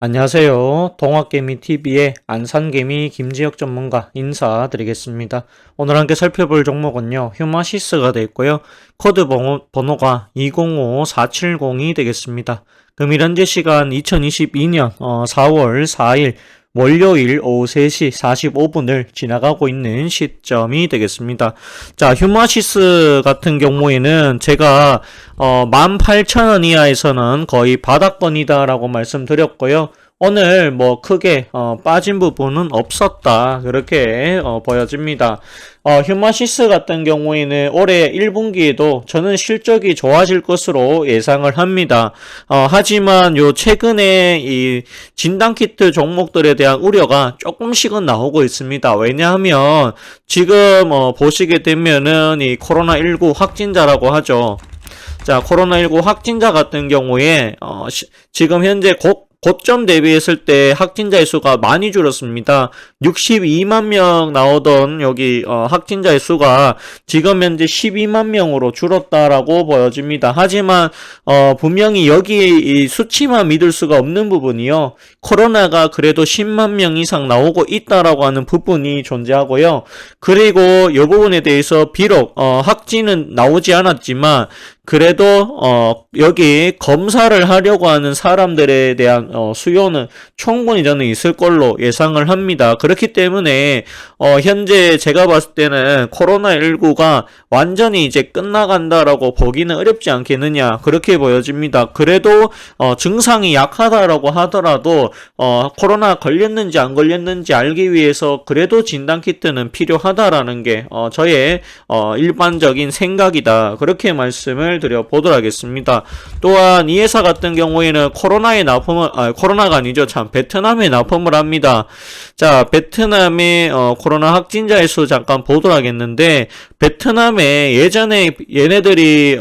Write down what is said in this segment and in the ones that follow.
안녕하세요. 동학개미TV의 안산개미 김지혁 전문가 인사드리겠습니다. 오늘 함께 살펴볼 종목은요. 휴마시스가 되어 있고요. 코드 번호가 205470이 되겠습니다. 그럼 현재 시간 2022년 4월 4일 월요일 오후 3시 45분을 지나가고 있는 시점이 되겠습니다. 자, 휴마시스 같은 경우에는 제가 18,000원 이하에서는 거의 바닥권이다 라고 말씀드렸고요. 오늘 뭐 크게 빠진 부분은 없었다 그렇게 보여집니다. 휴마시스 같은 경우에는 올해 1분기에도 저는 실적이 좋아질 것으로 예상을 합니다. 하지만 요 최근에 이 진단키트 종목들에 대한 우려가 조금씩은 나오고 있습니다. 왜냐하면 지금 보시게 되면은 이 코로나19 확진자라고 하죠. 자, 코로나19 확진자 같은 경우에 지금 현재 고점 대비했을 때 확진자의 수가 많이 줄었습니다. 62만 명 나오던 여기 확진자의 수가 지금 현재 12만 명으로 줄었다라고 보여집니다. 하지만 분명히 여기 이 수치만 믿을 수가 없는 부분이요. 코로나가 그래도 10만 명 이상 나오고 있다라고 하는 부분이 존재하고요. 그리고 이 부분에 대해서 비록 확진은 나오지 않았지만 그래도 여기 검사를 하려고 하는 사람들에 대한 수요는 충분히 저는 있을 걸로 예상을 합니다. 그렇기 때문에 현재 제가 봤을 때는 코로나19가 완전히 이제 끝나간다라고 보기는 어렵지 않겠느냐 그렇게 보여집니다. 그래도 증상이 약하다라고 하더라도 코로나 걸렸는지 안 걸렸는지 알기 위해서 그래도 진단키트는 필요하다라는 게 저의 일반적인 생각이다. 그렇게 말씀을 드려보도록 하겠습니다. 또한 이 회사 같은 경우에는 코로나가 아니죠. 참 베트남에 납품을 합니다. 자, 베트남의 코로나 확진자의 수 잠깐 보도록 하겠는데 베트남에 예전에 얘네들이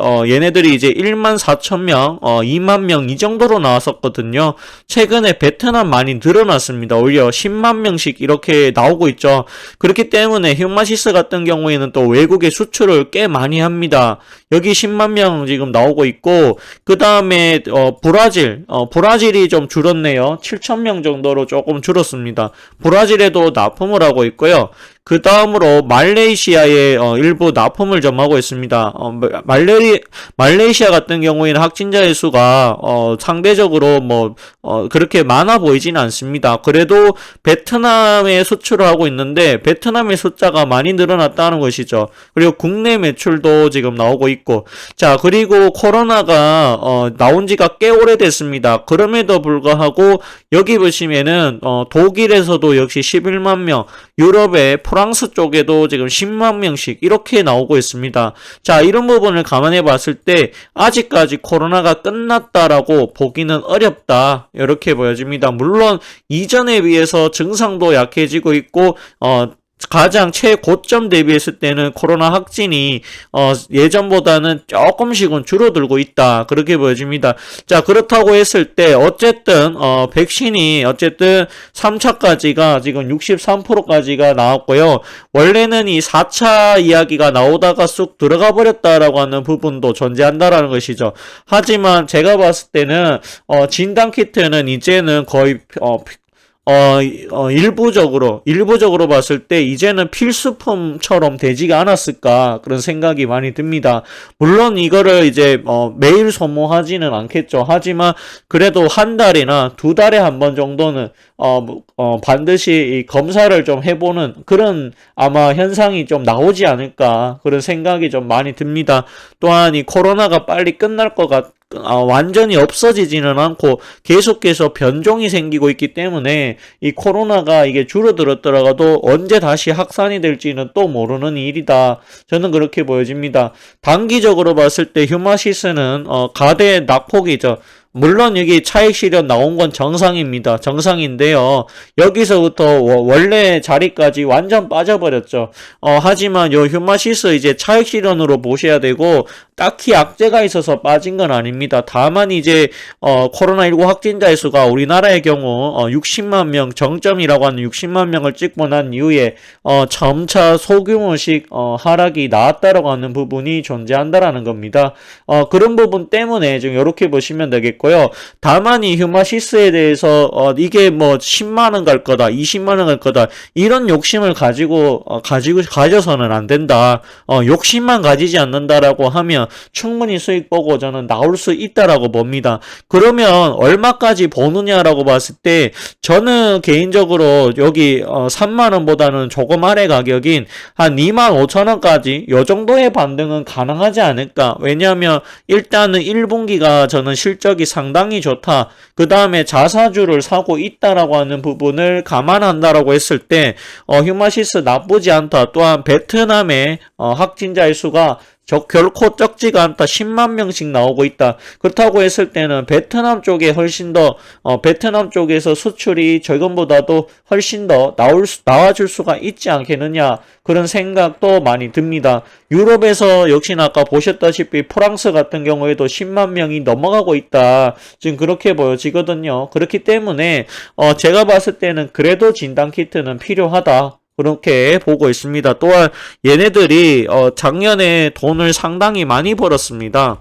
이제 1만 4천 명, 2만 명 이 정도로 나왔었거든요. 최근에 베트남 많이 늘어났습니다. 오히려 10만 명씩 이렇게 나오고 있죠. 그렇기 때문에 휴마시스 같은 경우에는 또 외국에 수출을 꽤 많이 합니다. 여기 10만 명 지금 나오고 있고 그 다음에 브라질이 좀 줄었네요. 7천 명 정도로 조금 줄었습니다. 브라질에도 납품을 하고 있고요. 그 다음으로 말레이시아에 일부 납품을 좀 하고 있습니다. 말레이시아 같은 경우에는 확진자의 수가 상대적으로 그렇게 많아 보이지는 않습니다. 그래도 베트남에 수출을 하고 있는데 베트남의 숫자가 많이 늘어났다는 것이죠. 그리고 국내 매출도 지금 나오고 있고 자, 그리고 코로나가 나온 지가 꽤 오래됐습니다. 그럼에도 불구하고 여기 보시면은 독일에서도 역시 11만 명, 유럽의 프랑스 쪽에도 지금 10만 명씩 이렇게 나오고 있습니다. 자, 이런 부분을 감안해 봤을 때 아직까지 코로나가 끝났다라고 보기는 어렵다. 이렇게 보여집니다. 물론 이전에 비해서 증상도 약해지고 있고 가장 최고점 대비했을 때는 코로나 확진이 예전보다는 조금씩은 줄어들고 있다 그렇게 보여집니다. 자, 그렇다고 했을 때 어쨌든 백신이 어쨌든 3차까지가 지금 63%까지가 나왔고요. 원래는 이 4차 이야기가 나오다가 쑥 들어가 버렸다라고 하는 부분도 존재한다라는 것이죠. 하지만 제가 봤을 때는 진단키트는 이제는 거의 일부적으로 봤을 때 이제는 필수품처럼 되지가 않았을까 그런 생각이 많이 듭니다. 물론 이거를 이제 매일 소모하지는 않겠죠. 하지만 그래도 한 달이나 두 달에 한 번 정도는 반드시 검사를 좀 해보는 그런 아마 현상이 좀 나오지 않을까 그런 생각이 좀 많이 듭니다. 또한 이 코로나가 빨리 끝날 것 완전히 없어지지는 않고 계속해서 변종이 생기고 있기 때문에 이 코로나가 이게 줄어들었더라도 언제 다시 확산이 될지는 또 모르는 일이다. 저는 그렇게 보여집니다. 단기적으로 봤을 때 휴마시스는 가대 낙폭이죠. 물론 여기 차익 실현 나온 건 정상입니다. 정상인데요. 여기서부터 원래 자리까지 완전 빠져버렸죠. 하지만 요 휴마시스 이제 차익 실현으로 보셔야 되고 딱히 악재가 있어서 빠진 건 아닙니다. 다만 이제 코로나19 확진자의 수가 우리나라의 경우 60만 명 정점이라고 하는 60만 명을 찍고 난 이후에 점차 소규모식 하락이 나왔다라고 하는 부분이 존재한다라는 겁니다. 그런 부분 때문에 지금 이렇게 보시면 되겠고 있고요. 다만 이 휴마시스에 대해서 이게 뭐 10만원 갈 거다, 20만원 갈 거다 이런 욕심을 가져서는 안 된다. 욕심만 가지지 않는다라고 하면 충분히 수익 보고 저는 나올 수 있다라고 봅니다. 그러면 얼마까지 버느냐라고 봤을 때 저는 개인적으로 여기 3만원보다는 조금 아래 가격인 한 25,000원까지 요 정도의 반등은 가능하지 않을까. 왜냐하면 일단은 1분기가 저는 실적이 상당히 좋다. 그 다음에 자사주를 사고 있다라고 하는 부분을 감안한다라고 했을 때 휴마시스 나쁘지 않다. 또한 베트남의 확진자의 수가 결코 적지가 않다. 10만 명씩 나오고 있다. 그렇다고 했을 때는 베트남 쪽에 훨씬 더 베트남 쪽에서 수출이 저금보다도 훨씬 더 나와줄 수가 있지 않겠느냐, 그런 생각도 많이 듭니다. 유럽에서 역시나 아까 보셨다시피 프랑스 같은 경우에도 10만 명이 넘어가고 있다. 지금 그렇게 보여지거든요. 그렇기 때문에 제가 봤을 때는 그래도 진단키트는 필요하다. 그렇게 보고 있습니다. 또한 얘네들이 작년에 돈을 상당히 많이 벌었습니다.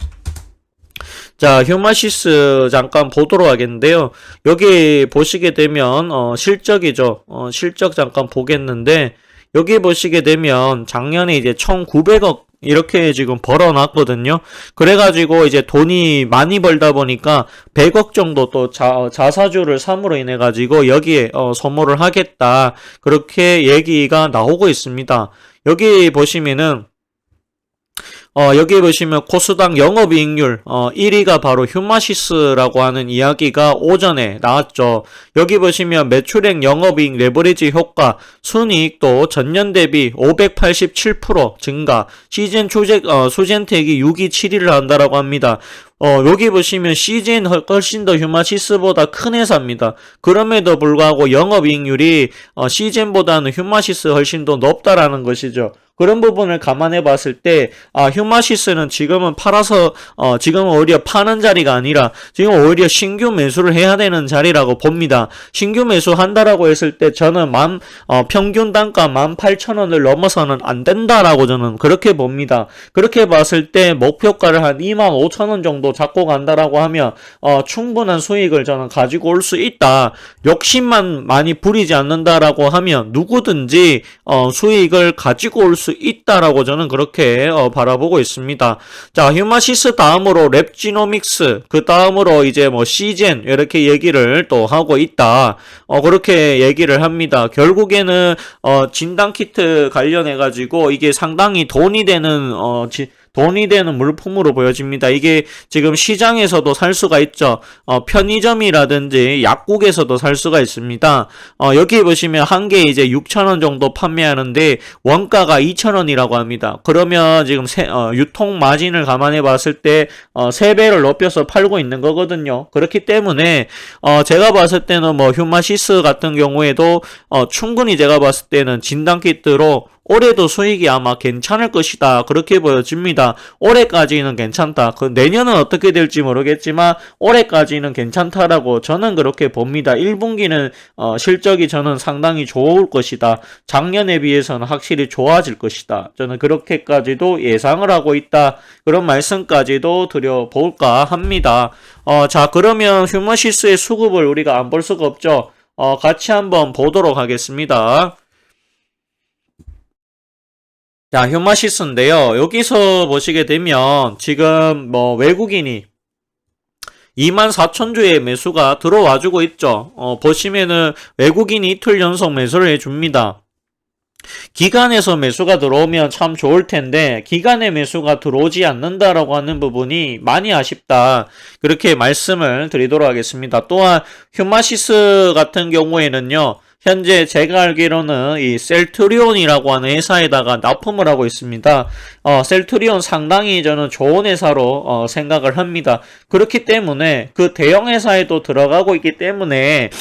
자, 휴마시스 잠깐 보도록 하겠는데요. 여기 보시게 되면 실적이죠. 실적 잠깐 보겠는데 여기 보시게 되면 작년에 이제 1,900억 이렇게 지금 벌어놨거든요. 그래가지고 이제 돈이 많이 벌다 보니까 100억 정도 또 자사주를 삼으로 인해가지고 여기에 소모를 하겠다. 그렇게 얘기가 나오고 있습니다. 여기 보시면은 여기 보시면 코스닥 영업이익률 1위가 바로 휴마시스라고 하는 이야기가 오전에 나왔죠. 여기 보시면 매출액 영업이익 레버리지 효과 순이익도 전년 대비 587% 증가, 시즌 수젠텍이 6위 7위를 한다라고 합니다. 여기 보시면 CGN 훨씬 더 휴마시스보다 큰 회사입니다. 그럼에도 불구하고 영업이익률이 CGN보다는 휴마시스 훨씬 더 높다라는 것이죠. 그런 부분을 감안해 봤을 때 휴마시스는 지금은 팔아서 지금은 오히려 파는 자리가 아니라 지금 오히려 신규 매수를 해야 되는 자리라고 봅니다. 신규 매수 한다라고 했을 때 저는 평균 단가 18,000원을 넘어서는 안 된다라고 저는 그렇게 봅니다. 그렇게 봤을 때 목표가를 한 25,000원 정도 잡고 간다라고 하면 충분한 수익을 저는 가지고 올 수 있다. 욕심만 많이 부리지 않는다라고 하면 누구든지 수익을 가지고 올 수 있다라고 저는 그렇게 바라보고 있습니다. 자, 휴마시스 다음으로 랩지노믹스, 그 다음으로 이제 뭐 시젠 이렇게 얘기를 또 하고 있다. 그렇게 얘기를 합니다. 결국에는 진단키트 관련해 가지고 이게 상당히 돈이 되는 물품으로 보여집니다. 이게 지금 시장에서도 살 수가 있죠. 편의점이라든지 약국에서도 살 수가 있습니다. 여기 보시면 한 개 이제 6,000원 정도 판매하는데 원가가 2,000원이라고 합니다. 그러면 지금 유통 마진을 감안해 봤을 때 3배를 높여서 팔고 있는 거거든요. 그렇기 때문에 제가 봤을 때는 뭐 휴마시스 같은 경우에도 충분히 제가 봤을 때는 진단키트로 올해도 수익이 아마 괜찮을 것이다. 그렇게 보여집니다. 올해까지는 괜찮다. 내년은 어떻게 될지 모르겠지만 올해까지는 괜찮다라고 저는 그렇게 봅니다. 1분기는 실적이 저는 상당히 좋을 것이다. 작년에 비해서는 확실히 좋아질 것이다. 저는 그렇게까지도 예상을 하고 있다. 그런 말씀까지도 드려볼까 합니다. 자, 그러면 휴마시스의 수급을 우리가 안 볼 수가 없죠. 같이 한번 보도록 하겠습니다. 자, 휴마시스인데요. 여기서 보시게 되면 지금 뭐 외국인이 24,000주의 매수가 들어와주고 있죠. 보시면은 외국인이 이틀 연속 매수를 해줍니다. 기간에서 매수가 들어오면 참 좋을 텐데 기간에 매수가 들어오지 않는다라고 하는 부분이 많이 아쉽다. 그렇게 말씀을 드리도록 하겠습니다. 또한 휴마시스 같은 경우에는요. 현재 제가 알기로는 이 셀트리온이라고 하는 회사에다가 납품을 하고 있습니다. 셀트리온 상당히 저는 좋은 회사로 생각을 합니다. 그렇기 때문에 그 대형 회사에도 들어가고 있기 때문에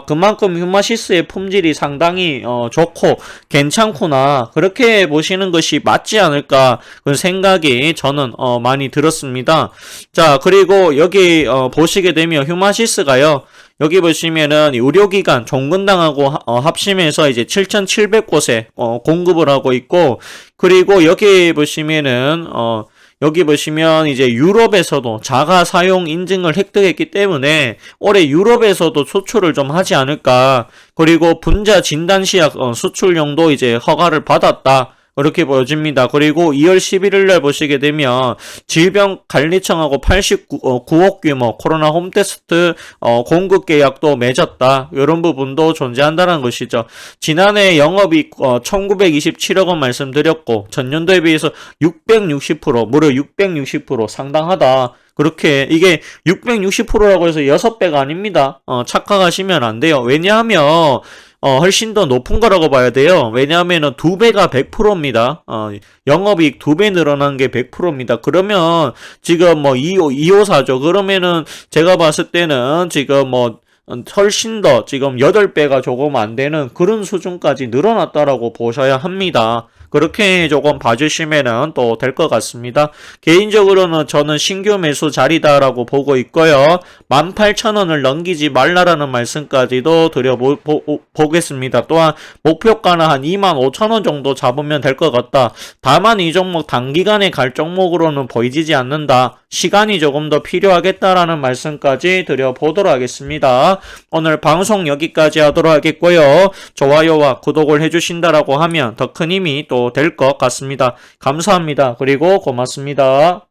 그만큼 휴마시스의 품질이 상당히 좋고 괜찮구나, 그렇게 보시는 것이 맞지 않을까 그런 생각이 저는 많이 들었습니다. 자, 그리고 여기 보시게 되면 휴마시스가요. 여기 보시면은 의료기관 종근당하고 합심해서 이제 7,700곳에 공급을 하고 있고, 그리고 여기 보시면은 여기 보시면 이제 유럽에서도 자가 사용 인증을 획득했기 때문에 올해 유럽에서도 수출을 좀 하지 않을까. 그리고 분자 진단시약 수출용도 이제 허가를 받았다. 그렇게 보여집니다. 그리고 2월 11일 날 보시게 되면 질병관리청하고 89억 규모 코로나 홈테스트 공급 계약도 맺었다. 이런 부분도 존재한다는 것이죠. 지난해 영업이익 1927억 원 말씀드렸고 전년도에 비해서 660% 무려 660% 상당하다. 그렇게 이게 660%라고 해서 6배가 아닙니다. 착각하시면 안 돼요. 왜냐하면 훨씬 더 높은 거라고 봐야 돼요. 왜냐하면은 2배가 100%입니다. 영업이익 2배 늘어난 게 100%입니다. 그러면 지금 뭐 254죠. 그러면은 제가 봤을 때는 지금 뭐 훨씬 더 지금 8배가 조금 안 되는 그런 수준까지 늘어났다라고 보셔야 합니다. 그렇게 조금 봐주시면은 또 될 것 같습니다. 개인적으로는 저는 신규 매수 자리다라고 보고 있고요. 18,000원을 넘기지 말라라는 말씀까지도 드려보겠습니다. 또한 목표가는 한 25,000원 정도 잡으면 될 것 같다. 다만 이 종목 단기간에 갈 종목으로는 보이지 않는다. 시간이 조금 더 필요하겠다라는 말씀까지 드려보도록 하겠습니다. 오늘 방송 여기까지 하도록 하겠고요. 좋아요와 구독을 해주신다라고 하면 더 큰 힘이 또 될 것 같습니다. 감사합니다. 그리고 고맙습니다.